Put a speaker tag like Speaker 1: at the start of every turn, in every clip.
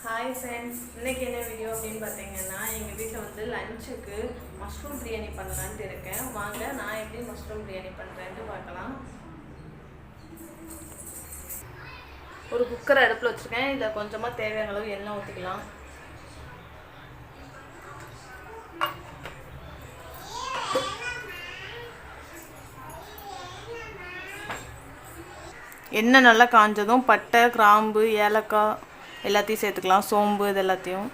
Speaker 1: Hi friends, இன்றைக்கி என்ன video அப்படின்னு பார்த்தீங்கன்னா எங்கள் வீட்டில் வந்து லஞ்சுக்கு மஷ்ரூம் பிரியாணி பண்ணலான்ட்டு இருக்கேன். வாங்க நான் எப்படி மஷ்ரூம் பிரியாணி பண்ணுறேன்ட்டு பார்க்கலாம். ஒரு குக்கரை அடுப்பில் வச்சுருக்கேன். இதில் கொஞ்சமாக தேவையான அளவு எண்ணெய் ஊற்றிக்கலாம். எண்ணெய் நல்லா காஞ்சதும் பட்டை, கிராம்பு, ஏலக்காய் எல்லாத்தையும் சேர்த்துக்கலாம். சோம்பு இது எல்லாத்தையும்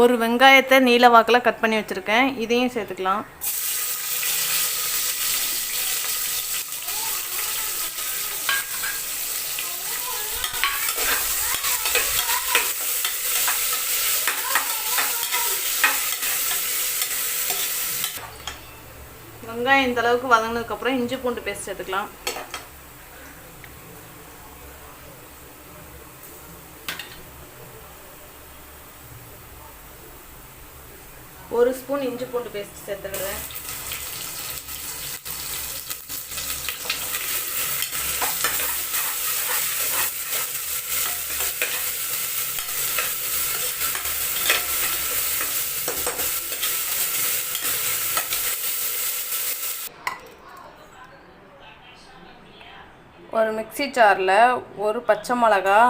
Speaker 1: ஒரு வெங்காயத்தை நீல வாக்கில் கட் பண்ணி வச்சுருக்கேன். இதையும் சேர்த்துக்கலாம். வெங்காயம் இந்த அளவுக்கு வதங்கினதுக்கப்புறம் இஞ்சி பூண்டு பேஸ்ட் சேர்த்துக்கலாம். ஒரு ஸ்பூன் இஞ்சி பூண்டு பேஸ்ட் சேர்த்துக்கிறேன். ஒரு மிக்ஸி ஜாரில் ஒரு பச்சை மிளகா,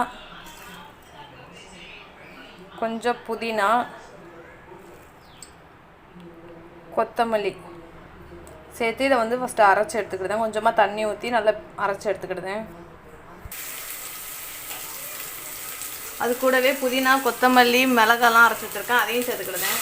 Speaker 1: கொஞ்சம் புதினா, கொத்தமல்லி சேர்த்து இதை வந்து ஃபஸ்ட்டு அரைச்சி எடுத்துக்கிடுதேன். கொஞ்சமாக தண்ணி ஊற்றி நல்லா அரைச்சி எடுத்துக்கிடுதேன். அது கூடவே புதினா, கொத்தமல்லி, மிளகாலாம் அரைச்சி வச்சுருக்கேன். அதையும் சேர்த்துக்கிடுதேன்.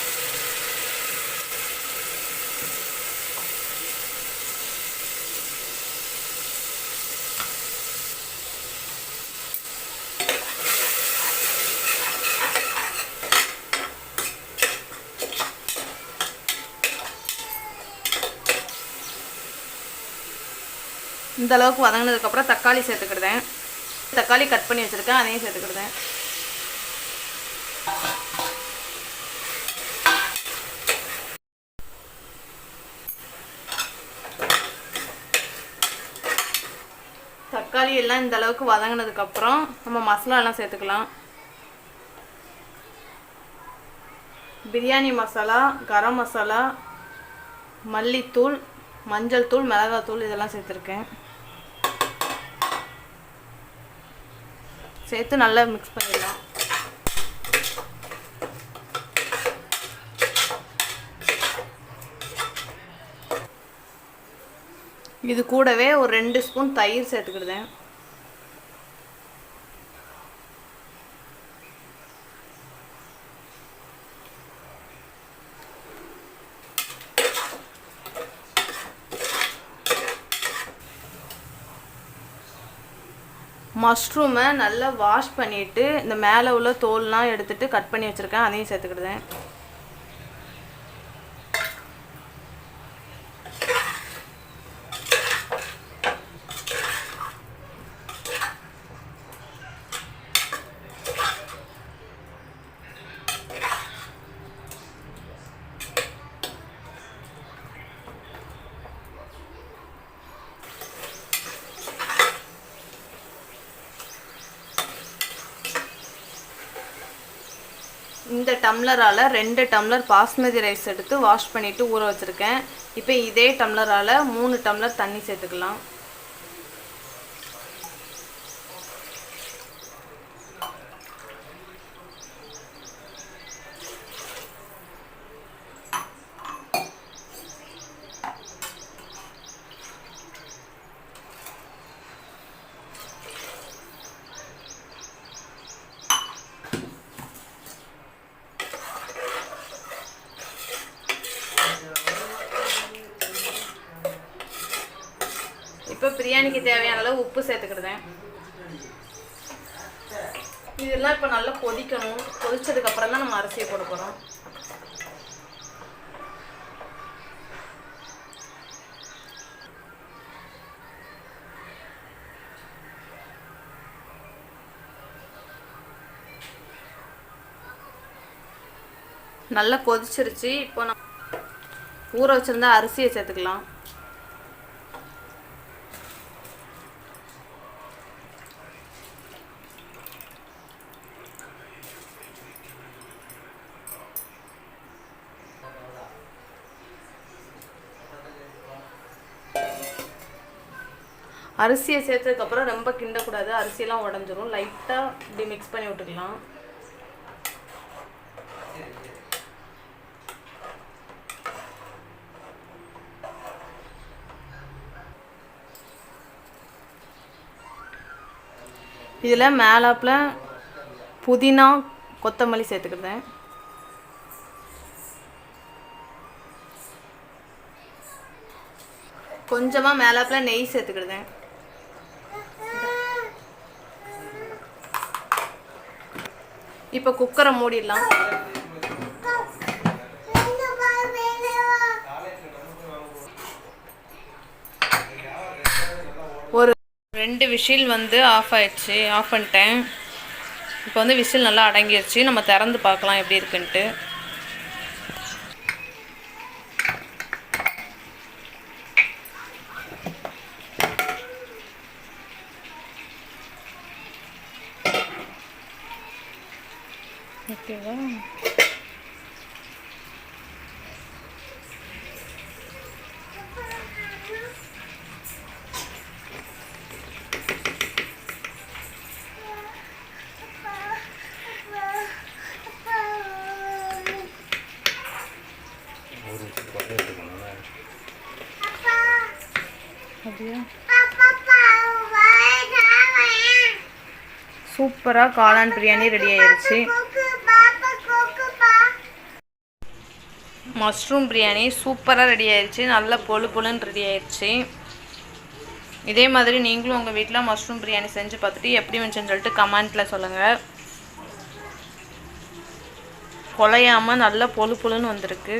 Speaker 1: இந்த அளவுக்கு வதங்கினதுக்கப்புறம் தக்காளி சேர்த்துக்கிடுதேன். தக்காளி கட் பண்ணி வச்சுருக்கேன். அதையும் சேர்த்துக்கிடுதேன். தக்காளி எல்லாம் இந்த அளவுக்கு வதங்கினதுக்கப்புறம் நம்ம மசாலாலாம் சேர்த்துக்கலாம். பிரியாணி மசாலா, கரம் மசாலா, மல்லித்தூள், மஞ்சள் தூள், மிளகாத்தூள் இதெல்லாம் சேர்த்துருக்கேன். சேர்த்து நல்லா மிக்ஸ் பண்ணிடலாம். இது கூடவே ஒரு 2 ஸ்பூன் தயிர் சேர்த்துக்கிடுதேன். மஷ்ரூமை நல்லா வாஷ் பண்ணிவிட்டு இந்த மேலே உள்ள தோல்லாம் எடுத்துகிட்டு கட் பண்ணி வச்சுருக்கேன். அதையும் சேர்த்துக்கிடுதேன். இந்த டம்ளரால் 2 டம்ளர் பாஸ்மதி ரைஸ் எடுத்து வாஷ் பண்ணிவிட்டு ஊற வச்சுருக்கேன். இப்போ இதே டம்ளரால் 3 டம்ளர் தண்ணி சேர்த்துக்கலாம். இப்போ பிரியாணிக்கு தேவையான அளவு உப்பு சேர்த்துக்கிடுதேன். இதெல்லாம் இப்போ நல்லா கொதிக்கணும். கொதிச்சதுக்கப்புறம் தான் நம்ம அரிசியை போட போகிறோம். நல்லா கொதிச்சிருச்சு. இப்போ நம்ம ஊற வச்சுருந்தா அரிசியை சேர்த்துக்கலாம். அரிசியை சேர்த்ததுக்கப்புறம் ரொம்ப கிண்டக்கூடாது, அரிசியெல்லாம் உடஞ்சிரும். லைட்டாக இப்படி மிக்ஸ் பண்ணி விட்டுக்கலாம். இதில் மேலாப்பில் புதினா கொத்தமல்லி சேர்த்துக்கிட்டேன். கொஞ்சமாக மேலாப்பில் நெய் சேர்த்துக்கிட்டேன். இப்போ குக்கரை மூடிடலாம். ஒரு 2 விசில் வந்து ஆஃப் ஆயிடுச்சு. ஆஃப் பண்ணிட்டேன். இப்போ வந்து விசில் நல்லா அடங்கிடுச்சு. நம்ம திறந்து பார்க்கலாம் எப்படி இருக்குன்ட்டு. ஓகேவா? சூப்பராக காளான் பிரியாணி ரெடி ஆயிடுச்சு. மஷ்ரூம் பிரியாணி சூப்பராக ரெடி ஆயிடுச்சு. நல்லா பொழுன்னு ரெடி ஆயிடுச்சு. இதே மாதிரி நீங்களும் உங்கள் வீட்டில் மஷ்ரூம் பிரியாணி செஞ்சு பார்த்துட்டு எப்படி வந்துச்சுன்னு சொல்லிட்டு கமெண்ட்டில் சொல்லுங்கள். குலையாமல் நல்லா பொழுன்னு வந்திருக்கு.